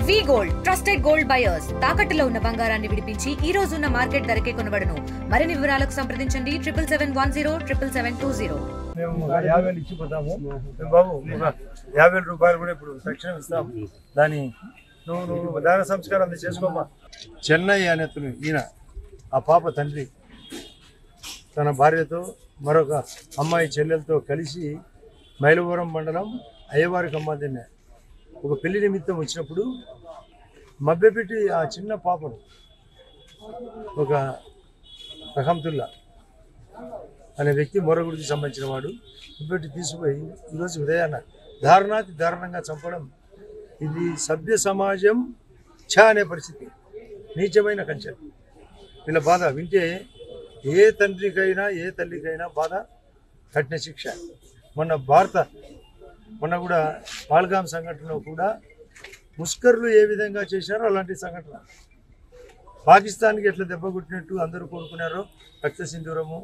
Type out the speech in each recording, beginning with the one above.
వి gold trusted gold buyers తాకట్టులో ఉన్న బంగారాన్ని విడిపించి ఈ రోజు ఉన్న మార్కెట్ ధరకే కొనబడును. మరిన్ని వివరాలకు సంప్రదించండి 7710 మేము 50,000 ఇచ్చిపోతాము బాబు. 50,000 రూపాయలు కూడా ఇప్పుడు తక్షణం ఇస్తాము. దాని నువ్వు దాన సంస్కారం చేసుకోమ్మా. చెన్నై అనేతను ఈయన ఆ పాప తండ్రి తన భార్యతో మరొక అమ్మాయి చెల్లెలతో కలిసి మైలవరం మండలం అయ్యవారి కమ్మాదిన్న ఒక పెళ్లి నిమిత్తం వచ్చినప్పుడు మభ్యపెట్టి ఆ చిన్న పాపను ఒక రహంతుల్లా అనే వ్యక్తి మొరగుడికి సంబంధించిన వాడు మభ్యపెట్టి తీసుకుపోయి ఈరోజు ఉదయాన్న దారుణంగా చంపడం ఇది సభ్య సమాజం అనే పరిస్థితి, నీచమైన కంచె. వీళ్ళ బాధ వింటే ఏ తండ్రికైనా ఏ తల్లికైనా బాధ, కఠిన శిక్ష. మొన్న కూడా పాల్గాం సంఘటనలో కూడా ముస్కర్లు ఏ విధంగా చేశారో అలాంటి సంఘటన పాకిస్తాన్కి ఎట్లా దెబ్బ కొట్టినట్టు అందరూ కోరుకున్నారో, రక్త సింధూరము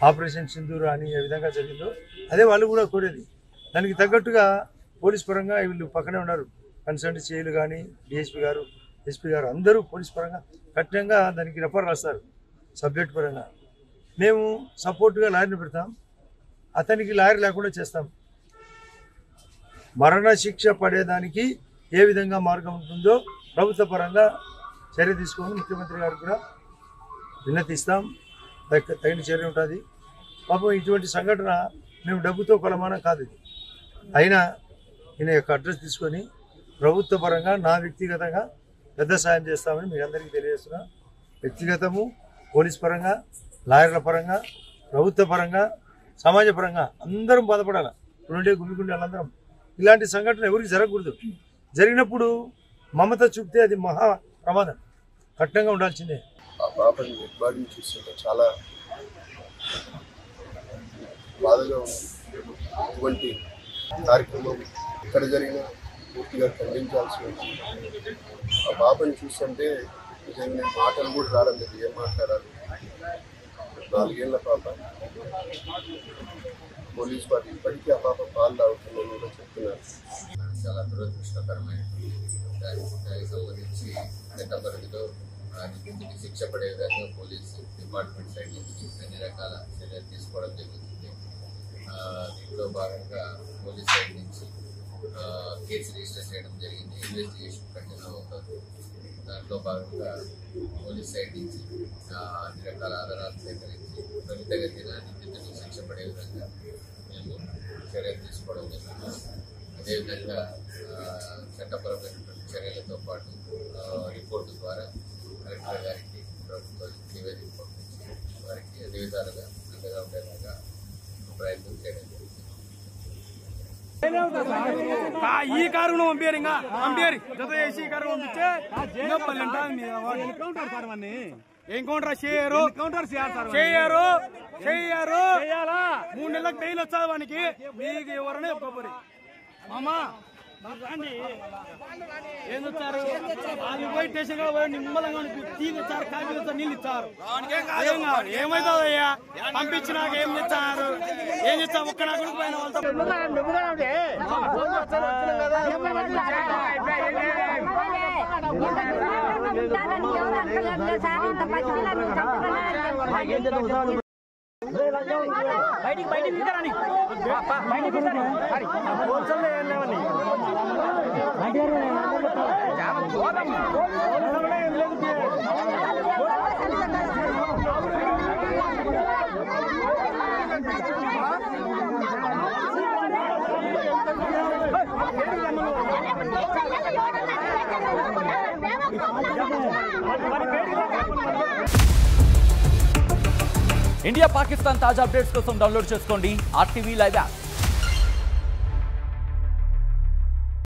ఆపరేషన్ సింధూర అని ఏ విధంగా జరిగిందో అదే వాళ్ళు కూడా కోరేది. దానికి తగ్గట్టుగా పోలీస్ పరంగా వీళ్ళు పక్కనే ఉన్నారు. కన్సర్న్ సిఐలు కానీ డిఎస్పీ గారు, ఎస్పీ గారు అందరూ పోలీస్ పరంగా కఠినంగా దానికి రెఫర్ రాస్తారు. సబ్జెక్ట్ పరంగా మేము సపోర్ట్గా లాయర్ని పెడతాం, అతనికి లాయర్ లేకుండా చేస్తాం. మరణ శిక్ష పడేదానికి ఏ విధంగా మార్గం ఉంటుందో ప్రభుత్వ పరంగా చర్య తీసుకొని ముఖ్యమంత్రి గారికి కూడా విన్నతిస్తాం. తగిన చర్య ఉంటుంది. పాపం ఇటువంటి సంఘటన మేము డబ్బుతో కొలమానం కాదు. ఇది అయినా ఈయన యొక్క అడ్రస్ తీసుకొని ప్రభుత్వ పరంగా నా వ్యక్తిగతంగా పెద్ద సాయం చేస్తామని మీ అందరికీ తెలియజేస్తున్నా. వ్యక్తిగతము, పోలీస్ పరంగా, లాయర్ల పరంగా, ప్రభుత్వ పరంగా, సమాజ పరంగా అందరం బాధపడాలి. ఇప్పుడుండే గుమిగుండే వాళ్ళందరం ఇలాంటి సంఘటన ఎవరికి జరగకూడదు. జరిగినప్పుడు మమత చూపితే అది మహా ప్రమాదం, కఠినంగా ఉండాల్సిందే. ఆ పాపని బాడీని చూస్తుంటే చాలా బాధగా ఉంది. ఇటువంటి కార్యక్రమం ఇక్కడ జరిగిన పూర్తిగా ఖండించాల్సి ఉంది. ఆ పాపని చూస్తుంటే నిజంగా మాటలు కూడా రాలేదు, ఏం మాట్లాడాలి. 4 ఏళ్ల పాప. పోలీస్ వారు ఇప్పటికీ ఆ పాప పాలు తాగుతుందని కూడా చెప్తున్నారు. చాలా దురదృష్టకరమైనటువంటి దానికి సంబంధించి చట్ట పరిధిలో నిందితుడికి శిక్ష పడే విధంగా పోలీసు డిపార్ట్మెంట్ సైడ్ నుంచి అన్ని రకాల చర్యలు తీసుకోవడం జరుగుతుంది. దీంట్లో భాగంగా పోలీస్ సైడ్ నుంచి కేసు రిజిస్టర్ చేయడం జరిగింది. ఇన్వెస్టిగేషన్ కంటిన్యూ అవుతుంది. దాంట్లో భాగంగా పోలీస్ సైడ్ నుంచి అన్ని రకాల ఆధారాలు సేకరించి త్వరితగతిన నిందితుడికి శిక్ష పడే విధంగా మేము చర్యలు తీసుకోవడం జరుగుతుంది. అదేవిధంగా చట్టపరమైనటువంటి చర్యలతో పాటు రిపోర్టు ద్వారా కలెక్టర్ గారికి ప్రభుత్వానికి నివేదిక పంపించి వారికి అన్ని విధాలుగా అండగా ఉండేలాగా ప్రయత్నం చేయడం జరుగుతుంది. ఈ కారు పంపారు, ఇంకా పంపారు జత చేసి ఈ కారు పంపించే ఎన్కౌంటర్ చేయరు 3 నెలలకు బెయిల్ వచ్చాది వానికి. మీకు ఎవరైనా చెప్పుకోపోరు మామా ఏం వచ్చారు అది పోయి స్టేషన్ నిమ్మలంగా తీగొచ్చారు, కాఫీ వచ్చారు, నీళ్ళు ఇచ్చారు. ఏమవుతుందయ్యా పంపించినాక ఏం తెచ్చారు, ఏం తెచ్చా ఒక్క నా కొడుకు పైన వాళ్ళతో బయటికి తీసుకురాని ఇండియా పాకిస్తాన్ తాజా అప్డేట్స్ కోసం డౌన్లోడ్ చేసుకోండి RTV లైవ్ యాప్.